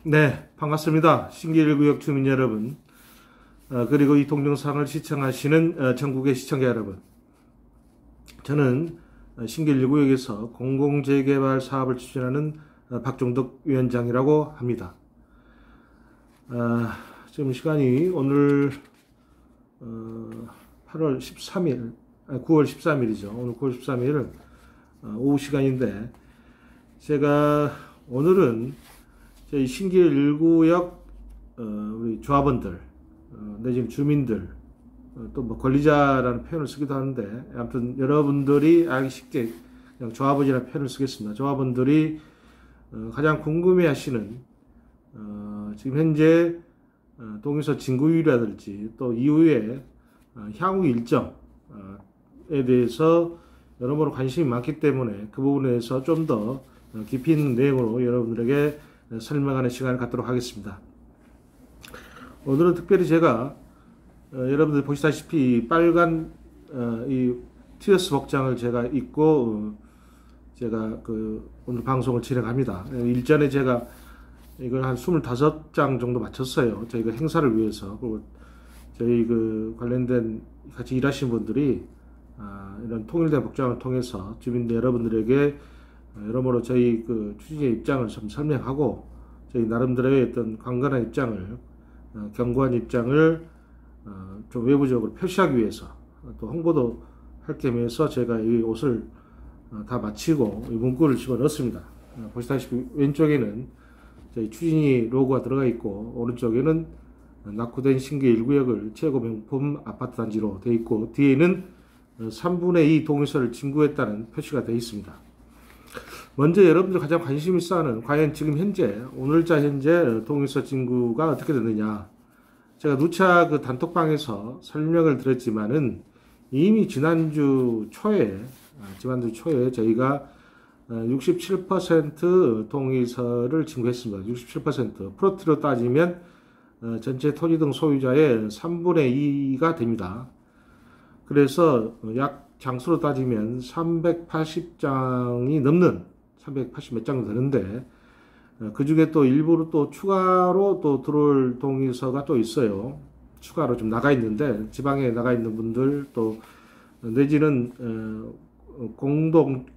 네, 반갑습니다. 신길1구역 주민 여러분, 그리고 이 동영상을 시청하시는 전국의 시청자 여러분. 저는 신길1구역에서 공공재개발 사업을 추진하는 박종덕 위원장이라고 합니다. 지금 시간이 오늘 8월 13일, 9월 13일이죠. 오늘 9월 13일 오후 시간인데, 제가 오늘은 저희 신길1구역 우리 조합원들, 내지는 주민들, 또 뭐 권리자라는 표현을 쓰기도 하는데, 아무튼 여러분들이 알기 쉽게 그냥 조합원이라는 표현을 쓰겠습니다. 조합원들이 가장 궁금해하시는 지금 현재 동의서 진구율이라든지 또 이후에 향후 일정에 대해서 여러모로 관심이 많기 때문에 그 부분에 대해서 좀 더 깊이 있는 내용으로 여러분들에게 설명하는 시간을 갖도록 하겠습니다. 오늘은 특별히 제가 여러분들 보시다시피 빨간 이 티어스 복장을 제가 입고 제가 오늘 방송을 진행합니다. 일전에 제가 이걸 한 25장 정도 마쳤어요. 저희가 행사를 위해서. 그리고 저희 관련된 같이 일하시는 분들이 이런 통일된 복장을 통해서 주민들 여러분들에게 여러모로 저희 추진의 입장을 좀 설명하고 저희 나름대로의 어떤 강건한 입장을 견고한 입장을 좀 외부적으로 표시하기 위해서 또 홍보도 할 겸해서 제가 이 옷을 다 마치고 이 문구를 집어넣었습니다. 보시다시피 왼쪽에는 저희 추진이 로고가 들어가 있고 오른쪽에는 낙후된 신길1구역을 최고 명품 아파트 단지로 되어 있고 뒤에는 3분의 2 동의서를 진구했다는 표시가 되어 있습니다. 먼저 여러분들 가장 관심 있어 하는 과연 지금 현재 오늘자 현재 동의서 진구가 어떻게 됐느냐. 제가 누차 단톡방에서 설명을 드렸지만은 이미 지난주 초에 저희가 67% 동의서를 진구했습니다. 67%. 프로트로 따지면 전체 토지 등 소유자의 3분의 2가 됩니다. 그래서 약 장수로 따지면 380장이 넘는 380 몇 장 되는데 그 중에 또 일부로 또 추가로 또 들어올 동의서가 또 있어요. 추가로 좀 나가 있는데 지방에 나가 있는 분들 또 내지는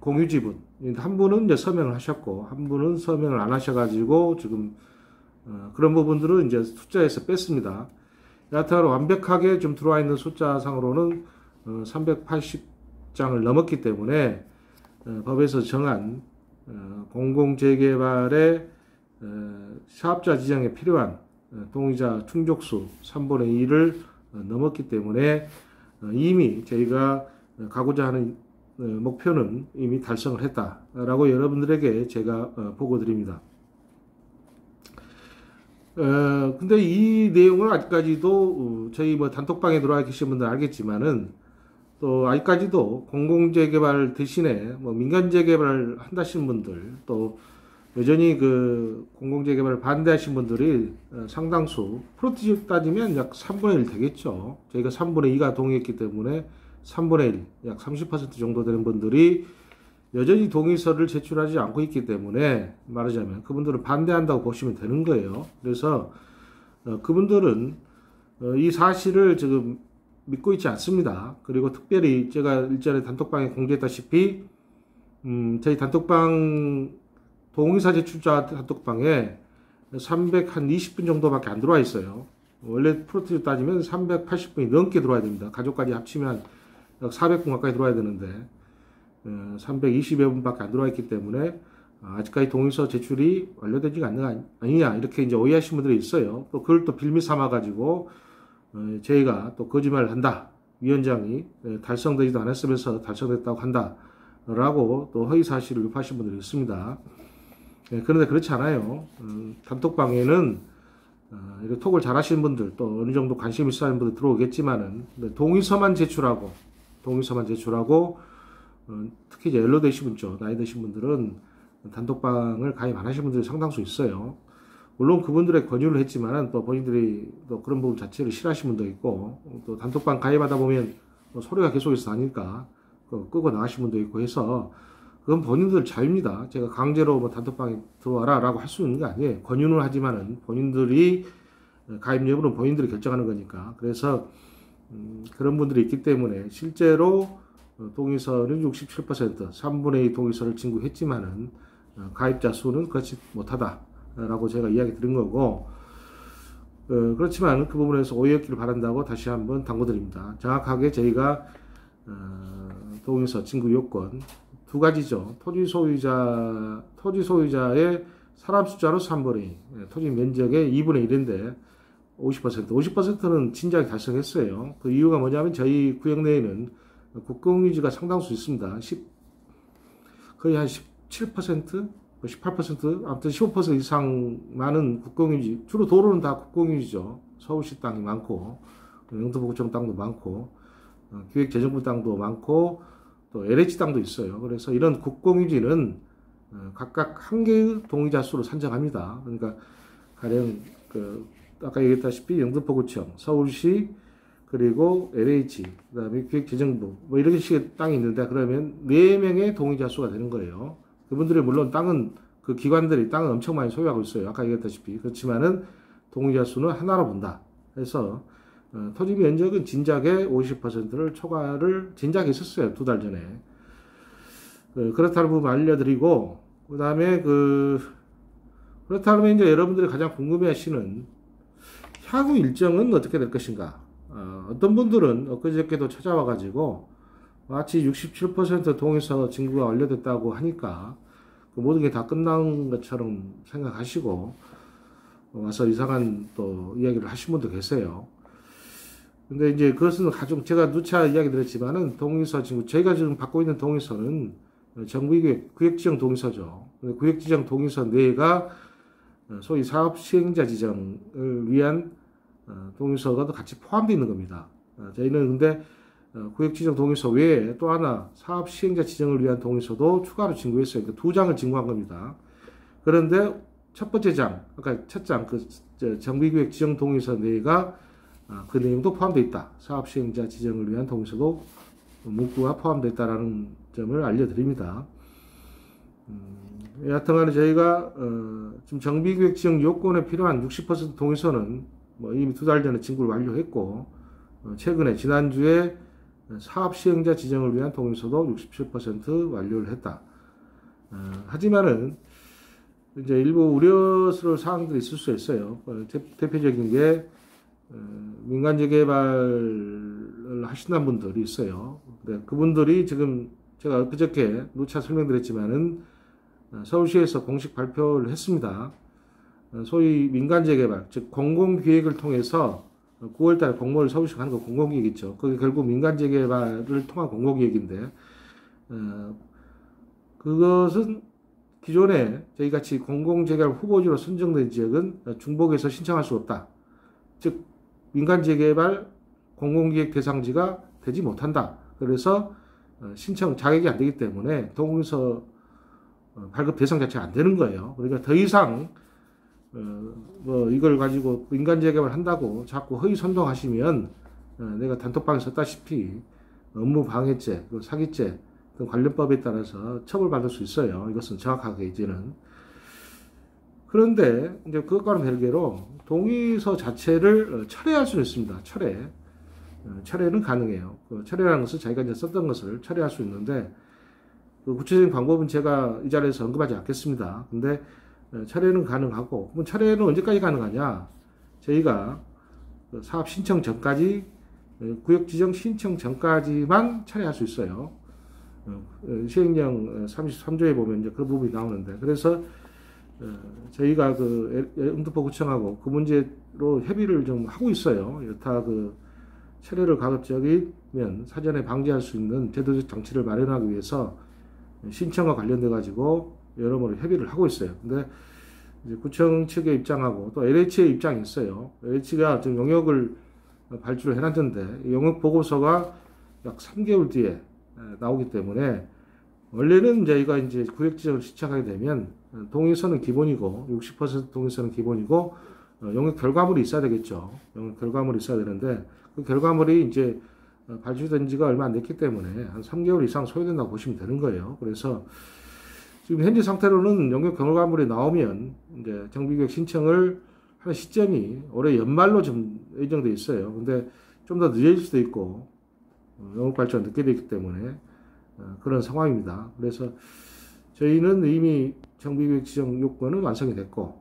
공유지분 한 분은 이제 서명을 하셨고 한 분은 서명을 안 하셔가지고 지금 그런 부분들은 이제 숫자에서 뺐습니다. 여하튼 완벽하게 좀 들어와 있는 숫자상으로는 380장을 넘었기 때문에 법에서 정한 공공재개발의 사업자 지정에 필요한 동의자 충족수 3분의 2를 넘었기 때문에 이미 저희가 가고자 하는 목표는 이미 달성을 했다라고 여러분들에게 제가 보고 드립니다. 근데 이 내용을 아직까지도 저희 단톡방에 들어와 계신 분들 알겠지만은 또 아직까지도 공공재개발 대신에 민간재개발을 한다시는 분들 또 여전히 공공재개발을 반대하신 분들이 상당수 프로티지 따지면 약 3분의 1 되겠죠. 저희가 3분의 2가 동의했기 때문에 3분의 1, 약 30% 정도 되는 분들이 여전히 동의서를 제출하지 않고 있기 때문에 말하자면 그분들은 반대한다고 보시면 되는 거예요. 그래서 그분들은 이 사실을 지금 믿고 있지 않습니다. 그리고 특별히 제가 일전에 단톡방에 공지했다시피 저희 단톡방 동의서 제출자 단톡방에 320분 정도밖에 안 들어와 있어요. 원래 프로트로 따지면 380분이 넘게 들어와야 됩니다. 가족까지 합치면 약 400분 가까이 들어와야 되는데 320여 분밖에 안 들어와 있기 때문에 아직까지 동의서 제출이 완료되지가 않는 거 아니냐 이렇게 이제 오해하시는 분들이 있어요. 또 그걸 또 빌미 삼아 가지고 저희가 또 거짓말을 한다. 위원장이 달성되지도 않았으면서 달성됐다고 한다라고 또 허위 사실을 유포하신 분들이 있습니다. 그런데 그렇지 않아요. 단톡방에는 이렇게 톡을 잘 하시는 분들 또 어느 정도 관심 있어 하는 분들 들어오겠지만은 동의서만 제출하고 특히 이제 연로되신 분, 나이 드신 분들은 단톡방을 가입 안 하신 분들이 상당수 있어요. 물론 그분들의 권유를 했지만은 또 본인들이 또 그런 부분 자체를 싫어하시는 분도 있고 또 단톡방 가입하다 보면 소리가 계속해서 나니까 끄고 나가신 분도 있고 해서 그건 본인들 자유입니다. 제가 강제로 뭐 단톡방에 들어와라라고 할 수 있는 게 아니에요. 권유는 하지만은 본인들이 가입 여부는 본인들이 결정하는 거니까. 그래서 그런 분들이 있기 때문에 실제로 동의서는 67%, 3분의 2 동의서를 진구했지만은 가입자 수는 그렇지 못하다라고 제가 이야기 드린 거고, 그렇지만 그 부분에서 오해였기를 바란다고 다시 한번 당부드립니다. 정확하게 저희가 동의서 진구 요건 두 가지죠. 토지 소유자의 사람 숫자로 3분의 2, 토지 면적의 2분의 1인데 50%는 진작에 달성했어요. 그 이유가 뭐냐면 저희 구역 내에는 국공유지가 상당수 있습니다. 거의 한 17%, 18%, 아무튼 15% 이상 많은 국공유지, 주로 도로는 다 국공유지죠. 서울시 땅이 많고, 영등포구청 땅도 많고, 기획재정부 땅도 많고, 또 LH 땅도 있어요. 그래서 이런 국공유지는 각각 한 개의 동의자 수로 산정합니다. 그러니까 가령 아까 얘기했다시피 영등포구청, 서울시, 그리고 LH, 그다음에 기획재정부 뭐 이런 식의 땅이 있는데 그러면 4명의 동의자 수가 되는 거예요. 그분들이 물론 땅은 그 기관들이 땅을 엄청 많이 소유하고 있어요. 아까 얘기했다시피 그렇지만은 동의자 수는 하나로 본다. 그래서 토지 면적은 진작에 50%를 초과를 진작에 했었어요. 2달 전에. 그렇다는 부분 알려드리고 그다음에 그렇다면 이제 여러분들이 가장 궁금해하시는 향후 일정은 어떻게 될 것인가? 어떤 분들은 엊그저께도 찾아와가지고 마치 67% 동의서 진구가 완료됐다고 하니까 그 모든 게 다 끝난 것처럼 생각하시고 와서 이상한 또 이야기를 하신 분도 계세요. 근데 이제 그것은 제가 누차 이야기 드렸지만은 동의서 진구, 저희가 지금 받고 있는 동의서는 구역지정 동의서죠. 구역지정 동의서 내가 소위 사업 시행자 지정을 위한 동의서가 같이 포함되어 있는 겁니다. 저희는 근데 구역지정 동의서 외에 또 하나 사업 시행자 지정을 위한 동의서도 추가로 진구했어요. 그러니까 2장을 진구한 겁니다. 그런데 첫 번째 장, 그러니까 첫 장, 정비구역 지정 동의서 내가 그 내용도 포함되어 있다. 사업 시행자 지정을 위한 동의서도 문구가 포함되어 있다라는 점을 알려드립니다. 여하튼간에 저희가 지금 정비구역 지정 요건에 필요한 60% 동의서는 뭐 이미 2달 전에 진구를 완료했고 최근에 지난주에 사업 시행자 지정을 위한 동의서도 67% 완료를 했다. 하지만은 이제 일부 우려스러울 사항들이 있을 수 있어요. 대표적인 게 민간 재개발을 하신다는 분들이 있어요. 그분들이 지금 제가 그저께 누차 설명드렸지만은 서울시에서 공식 발표를 했습니다. 소위 민간 재개발, 즉 공공기획을 통해서 9월달에 공모를 서울시가 하는 거 공공기획이죠. 그게 결국 민간 재개발을 통한 공공기획인데 그것은 기존에 저희같이 공공재개발 후보지로 선정된 지역은 중복해서 신청할 수 없다. 즉 민간 재개발 공공기획 대상지가 되지 못한다. 그래서 신청 자격이 안 되기 때문에 동의서 발급 대상 자체가 안 되는 거예요. 그러니까 더 이상 뭐 이걸 가지고 민간 재개발 한다고 자꾸 허위 선동하시면 내가 단톡방에 썼다시피 업무 방해죄, 사기죄 등 관련법에 따라서 처벌받을 수 있어요. 이것은 정확하게 이제는. 그런데 이제 그것과는 별개로 동의서 자체를 철회할 수는 있습니다. 철회는 가능해요. 철회라는 것은 자기가 이제 썼던 것을 철회할 수 있는데 그 구체적인 방법은 제가 이 자리에서 언급하지 않겠습니다. 근데 철회는 가능하고, 그럼 철회는 언제까지 가능하냐? 저희가 사업 신청 전까지, 구역 지정 신청 전까지만 철회할 수 있어요. 시행령 33조에 보면 이제 그 부분이 나오는데, 그래서 저희가 영등포구청하고 그 문제로 협의를 좀 하고 있어요. 여타 철회를 가급적이면 사전에 방지할 수 있는 제도적 장치를 마련하기 위해서 신청과 관련돼 가지고 여러모로 협의를 하고 있어요. 근데 이제 구청 측의 입장하고 또 LH의 입장이 있어요. LH가 지금 용역을 발주를 해놨는데 용역 보고서가 약 3개월 뒤에 나오기 때문에 원래는 저희가 이제 구역 지정을 신청하게 되면 동의서는 기본이고 60% 동의서는 기본이고 용역 결과물이 있어야 되겠죠. 용역 결과물이 있어야 되는데 그 결과물이 이제 발주된 지가 얼마 안 됐기 때문에 한 3개월 이상 소요된다고 보시면 되는 거예요. 그래서 지금 현재 상태로는 용역 결과물이 나오면 이제 정비계획 신청을 하는 시점이 올해 연말로 좀 예정돼 있어요. 근데 좀 더 늦어질 수도 있고 용역 발주가 늦게 되기 때문에 그런 상황입니다. 그래서 저희는 이미 정비계획 지정 요건은 완성이 됐고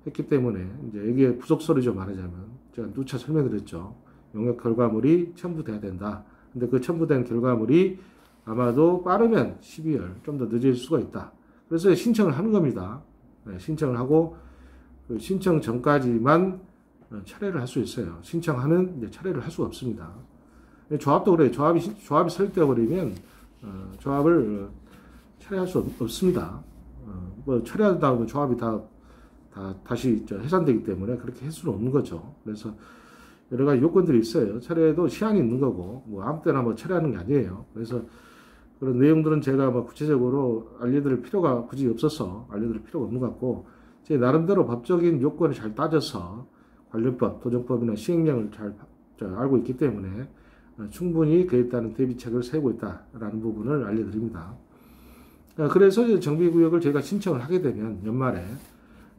했기 때문에 이제 여기에 부속서류죠. 말하자면 제가 누차 설명드렸죠. 용역 결과물이 첨부돼야 된다. 근데 그 첨부된 결과물이 아마도 빠르면 12월 좀 더 늦어질 수가 있다. 그래서 신청을 하는 겁니다. 신청을 하고 그 신청 전까지만 철회를 할 수 있어요. 신청하면 이제 철회를 할 수가 없습니다. 조합도 그래요. 조합이 설득돼 버리면 조합을 철회할 수 없습니다. 뭐 철회하다 보면 조합이 다시 해산되기 때문에 그렇게 할 수는 없는 거죠. 그래서 여러 가지 요건들이 있어요. 철회도 시한이 있는 거고 뭐 아무 때나 뭐 철회하는 게 아니에요. 그래서 그런 내용들은 제가 뭐 구체적으로 알려드릴 필요가 굳이 없어서 알려드릴 필요가 없는 것 같고 제 나름대로 법적인 요건을 잘 따져서 관련법, 도정법이나 시행령을 잘 알고 있기 때문에 충분히 그에 따른 대비책을 세우고 있다라는 부분을 알려드립니다. 그래서 정비구역을 저희가 신청을 하게 되면 연말에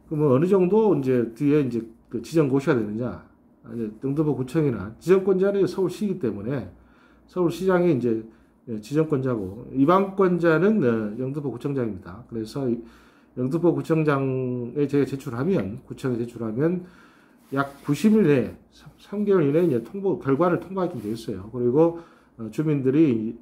그러면 어느 정도 이제 뒤에 이제 그 지정고시가 되느냐, 영등포 구청이나 지정권자는 서울시이기 때문에 서울시장이 이제 지정권자고 이방권자는 영등포 구청장입니다. 그래서 영등포 구청장에 제가 제출하면 구청에 제출하면 약 90일 내에 3개월 이내에 이제 결과를 통보하게 되어 있어요. 그리고 주민들이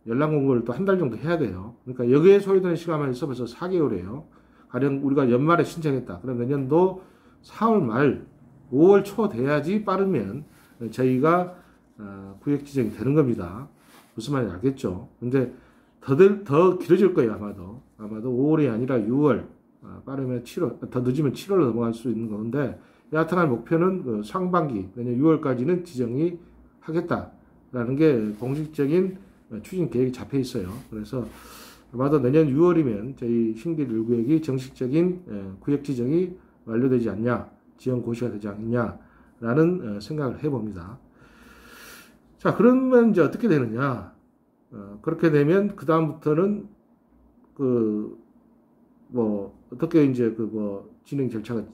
연락 공고를 또 한 달 정도 해야 돼요. 그러니까 여기에 소요되는 시간만 있어 벌써 4개월이에요. 가령 우리가 연말에 신청했다. 그럼 내년도 4월 말, 5월 초 돼야지 빠르면 저희가 구역 지정이 되는 겁니다. 무슨 말인지 알겠죠? 근데 더 길어질 거예요, 아마도. 아마도 5월이 아니라 6월, 빠르면 7월, 더 늦으면 7월로 넘어갈 수 있는 건데, 여하튼간 목표는 상반기, 내년 6월까지는 지정이 하겠다라는 게 공식적인 추진 계획이 잡혀 있어요. 그래서 아마도 내년 6월이면 저희 신길 1구역이 정식적인 구역 지정이 완료되지 않냐, 지정 고시가 되지 않느냐라는 생각을 해봅니다. 자, 그러면 이제 어떻게 되느냐? 그렇게 되면 그 다음부터는 어떻게 이제 진행 절차가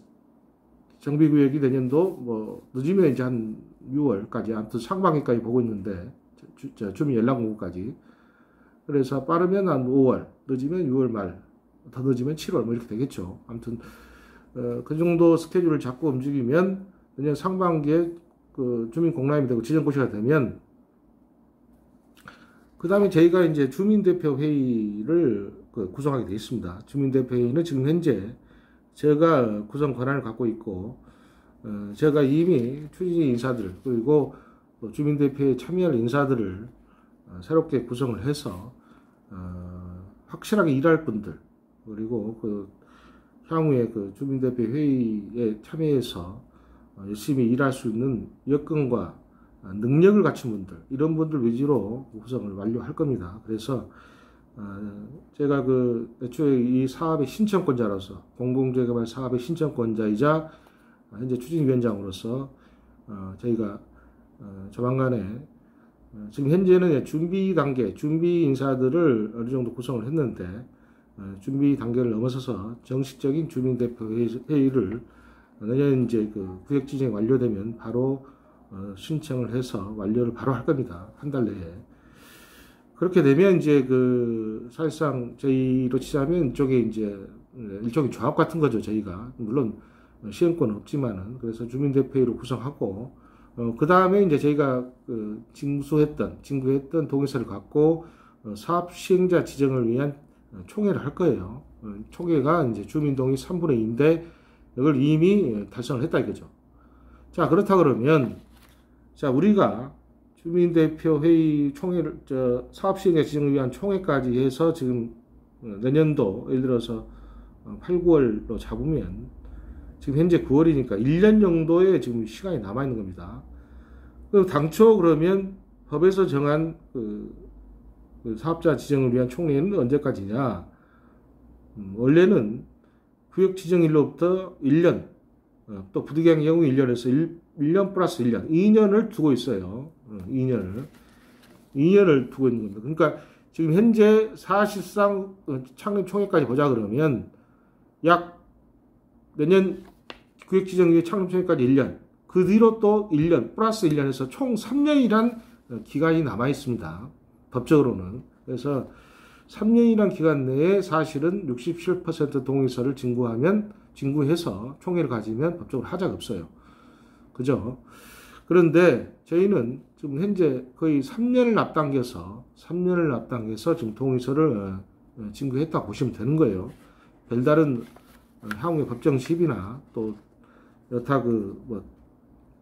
정비구역이 내년도 늦으면 이제 한 6월까지, 아무튼 상반기까지 보고 있는데 주민 연락 공고까지. 그래서 빠르면 한 5월, 늦으면 6월 말, 더 늦으면 7월 뭐 이렇게 되겠죠. 아무튼 그 정도 스케줄을 잡고 움직이면 내년 상반기에 주민 공람이 되고 지정고시가 되면 그 다음에 저희가 이제 주민대표 회의를 구성하게 되어 있습니다. 주민대표 회의는 지금 현재 제가 구성 권한을 갖고 있고 제가 이미 추진 인사들 그리고 주민대표에 참여할 인사들을 새롭게 구성을 해서 확실하게 일할 분들 그리고 향후에 주민대표 회의에 참여해서 열심히 일할 수 있는 여건과 능력을 갖춘 분들 이런 분들 위주로 구성을 완료할 겁니다. 그래서 제가 애초에 이 사업의 신청권자로서 공공재개발 사업의 신청권자이자 현재 추진위원장으로서 저희가 조만간에 지금 현재는 준비 단계, 준비 인사들을 어느 정도 구성을 했는데 준비 단계를 넘어서서 정식적인 주민대표 회의를 내년 이제 구역 지정이 완료되면 바로 신청을 해서 완료를 바로 할 겁니다. 한 달 내에. 그렇게 되면 이제 사실상 저희로 치자면 이쪽에 이제 일종의 조합 같은 거죠. 저희가 물론 시행권은 없지만은 그래서 주민대표회의로 구성하고 그 다음에 이제 저희가 징구했던 동의서를 갖고 사업 시행자 지정을 위한 총회를 할 거예요. 총회가 이제 주민동의 3분의 2인데 이걸 이미 달성을 했다 이거죠. 자, 그렇다 그러면 자, 우리가 주민대표 회의 총회를 사업 시행자 지정을 위한 총회까지 해서 지금 내년도 예를 들어서 8, 9월로 잡으면 지금 현재 9월이니까 1년 정도의 지금 시간이 남아 있는 겁니다. 그럼 당초 그러면 법에서 정한 사업자 지정을 위한 총회는 언제까지냐? 원래는 구역 지정일로부터 1년, 또 부득이한 경우 1년에서 1년 플러스 1년, 2년을 두고 있어요. 2년을 두고 있는 겁니다. 그러니까 지금 현재 사실상 창립 총회까지 보자 그러면 약 내년 구획지정기획 창립 총회까지 1년, 그 뒤로 또 1년 플러스 1년 해서 총 3년이란 기간이 남아 있습니다. 법적으로는. 그래서 3년이란 기간 내에 사실은 67% 동의서를 진구해서 총회를 가지면 법적으로 하자가 없어요. 그죠? 그런데 저희는 지금 현재 거의 3년을 앞당겨서 지금 동의서를 진구했다 보시면 되는 거예요. 별다른 향후의 법정 시비나 또 여타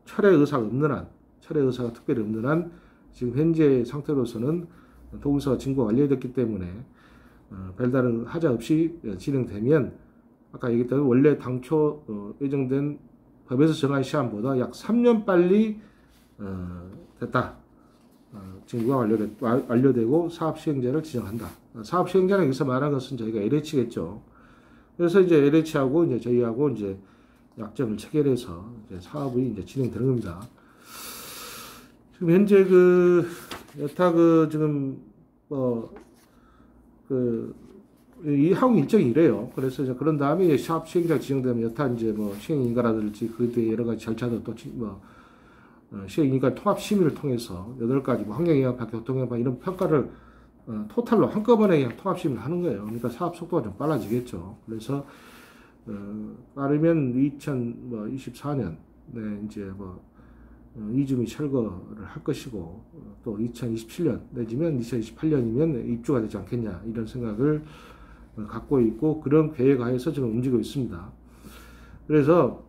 철회 의사가 특별히 없는 한 지금 현재 상태로서는 동의서가 진구가 완료됐기 때문에 별다른 하자 없이 진행되면 아까 얘기했던 원래 당초 예정된 법에서 정한 시한보다 약 3년 빨리 됐다. 진구가 완료되고 사업 시행자를 지정한다. 사업 시행자는 여기서 말한 것은 저희가 LH겠죠. 그래서 이제 LH하고 이제 저희하고 이제 약정을 체결해서 이제 사업이 이제 진행되는 겁니다. 지금 현재 여타 지금 이 항공 일정이 이래요. 그래서 이제 그런 다음에 사업 시행자가 지정되면 여타 이제 시행인가라든지 그때 여러 가지 절차도 또 시행인가 통합 심의를 통해서 8가지 환경영향파, 교통영향파 이런 평가를 토탈로 한꺼번에 그냥 통합 심의를 하는 거예요. 그러니까 사업 속도가 좀 빨라지겠죠. 그래서 빠르면 2024년 이제 이주미 철거를 할 것이고 또 2027년 내지면 2028년이면 입주가 되지 않겠냐 이런 생각을 갖고 있고 그런 계획하에서 지금 움직이고 있습니다. 그래서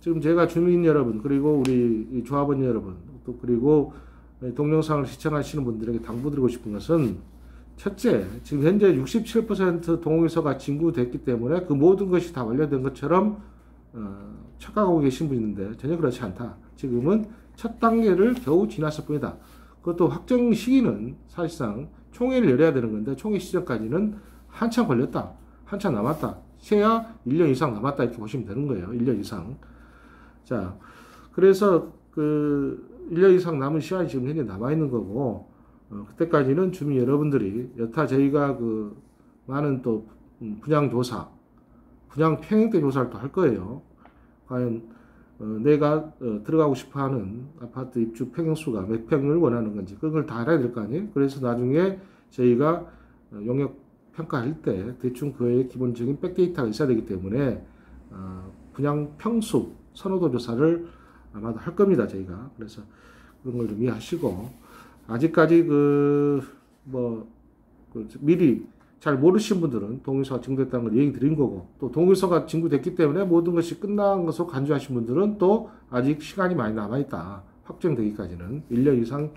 지금 제가 주민 여러분 그리고 우리 조합원 여러분 또 그리고 동영상을 시청하시는 분들에게 당부드리고 싶은 것은 첫째, 지금 현재 67% 동의서가 진구됐기 때문에 그 모든 것이 다 완료된 것처럼 착각하고 계신 분이 있는데 전혀 그렇지 않다. 지금은 첫 단계를 겨우 지났을 뿐이다. 그것도 확정 시기는 사실상 총회를 열어야 되는 건데 총회 시점까지는 한참 걸렸다. 한참 남았다. 최야 1년 이상 남았다 이렇게 보시면 되는 거예요. 1년 이상. 자, 그래서 1년 이상 남은 시간이 지금 현재 남아있는 거고 그때까지는 주민 여러분들이 여타 저희가 많은 또 분양조사, 분양 평형 때 조사를 또 할 거예요. 과연 내가 들어가고 싶어하는 아파트 입주 평형수가 몇 평을 원하는 건지 그걸 다 알아야 될 거 아니에요. 그래서 나중에 저희가 용역 평가할 때 대충 그의 기본적인 백데이터가 있어야 되기 때문에 분양 평수 선호도 조사를 아마도 할 겁니다. 저희가. 그래서 그런 걸 좀 이해하시고 아직까지 미리 잘 모르신 분들은 동의서가 진구됐다는 걸 얘기 드린 거고 또 동의서가 진구됐기 때문에 모든 것이 끝난 것으로 간주하신 분들은 또 아직 시간이 많이 남아있다. 확정되기까지는 1년 이상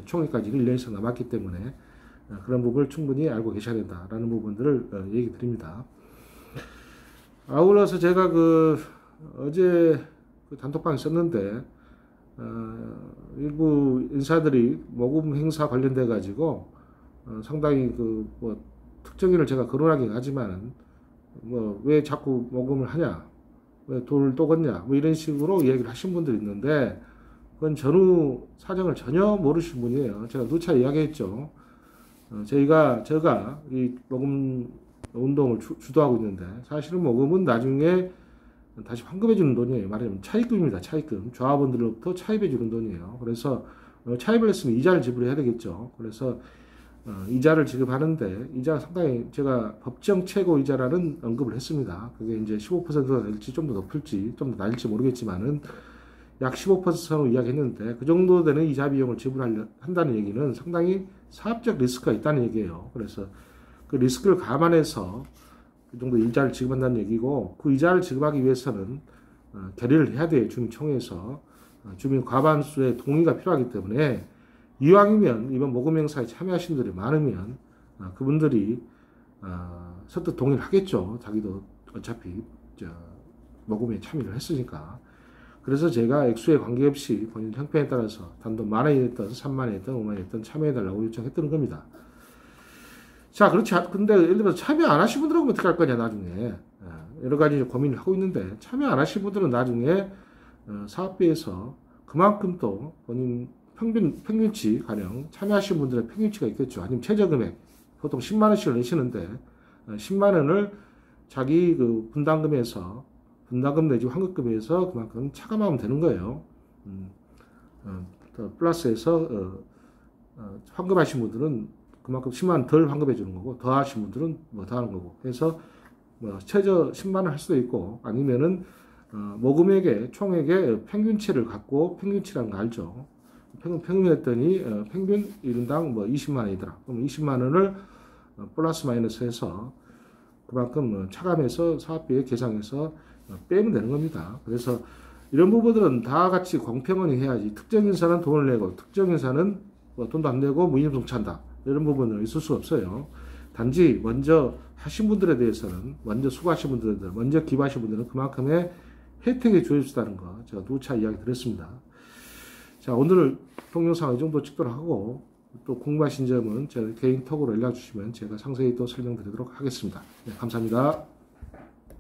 총회까지는 1년 이상 남았기 때문에 그런 부분을 충분히 알고 계셔야 된다라는 부분들을 얘기 드립니다. 아울러서 제가 어제 단톡방에 썼는데 일부 인사들이 모금 행사 관련돼 가지고 상당히 특정인을 제가 거론하긴 하지만 왜 자꾸 모금을 하냐, 왜 돈을 또 걷냐, 이런 식으로 이야기를 하신 분들이 있는데 그건 전후 사정을 전혀 모르신 분이에요. 제가 누차 이야기했죠. 제가 이 모금 운동을 주도하고 있는데 사실은 모금은 나중에 다시 환급해 주는 돈이에요. 말하자면 차입금입니다. 차입금. 조합원들로부터 차입해 주는 돈이에요. 그래서 차입을 했으면 이자를 지불해야 되겠죠. 그래서 이자를 지급하는데 이자가 상당히 제가 법정 최고 이자라는 언급을 했습니다. 그게 이제 15%가 될지 좀 더 높을지 좀 더 낮을지 모르겠지만은 약 15% 선으로 이야기했는데 그 정도 되는 이자 비용을 지불한다는 얘기는 상당히 사업적 리스크가 있다는 얘기예요. 그래서 그 리스크를 감안해서 그 정도 이자를 지급한다는 얘기고 그 이자를 지급하기 위해서는 결의를 해야 돼요. 주민총회에서 주민 과반수의 동의가 필요하기 때문에 이왕이면 이번 모금 행사에 참여하신 분들이 많으면 그분들이 설득 동의를 하겠죠. 자기도 어차피 모금에 참여를 했으니까. 그래서 제가 액수에 관계없이 본인 형편에 따라서 단돈 10,000원이든 30,000원이든 50,000원이든 참여해달라고 요청했던 겁니다. 자, 근데 예를 들어서 참여 안 하신 분들은 어떻게 할 거냐, 나중에. 여러 가지 고민을 하고 있는데, 참여 안 하신 분들은 나중에 사업비에서 그만큼 또 본인 평균치 가령 참여하신 분들의 평균치가 있겠죠. 아니면 최저금액 보통 10만 원씩을 내시는데 10만 원을 자기 그 분담금 내지 환급금에서 그만큼 차감하면 되는 거예요. 플러스해서 환급하신 분들은 그만큼 10만 원 덜 환급해 주는 거고, 더 하신 분들은 뭐 더 하는 거고. 그래서 뭐 최저 10만 원 할 수도 있고, 아니면은 모금액의 총액의 평균치를 갖고, 평균치라는 거 알죠? 평균했더니 평균 1인당 뭐 20만 원이더라. 그럼 20만 원을 플러스 마이너스 해서 그만큼 차감해서 사업비에 계상해서 빼면 되는 겁니다. 그래서 이런 부분들은 다 같이 공평하게 해야지. 특정 인사는 돈을 내고 특정 인사는 뭐 돈도 안 내고 무임승차한다. 이런 부분은 있을 수 없어요. 단지 먼저 하신 분들에 대해서는, 먼저 수고하신 분들, 먼저 기부하신 분들은 그만큼의 혜택이 주어졌다는 거 제가 누차 이야기 드렸습니다. 자, 오늘 동영상 이 정도 찍도록 하고, 또 궁금하신 점은 제 개인 톡으로 연락 주시면 제가 상세히 또 설명드리도록 하겠습니다. 네, 감사합니다.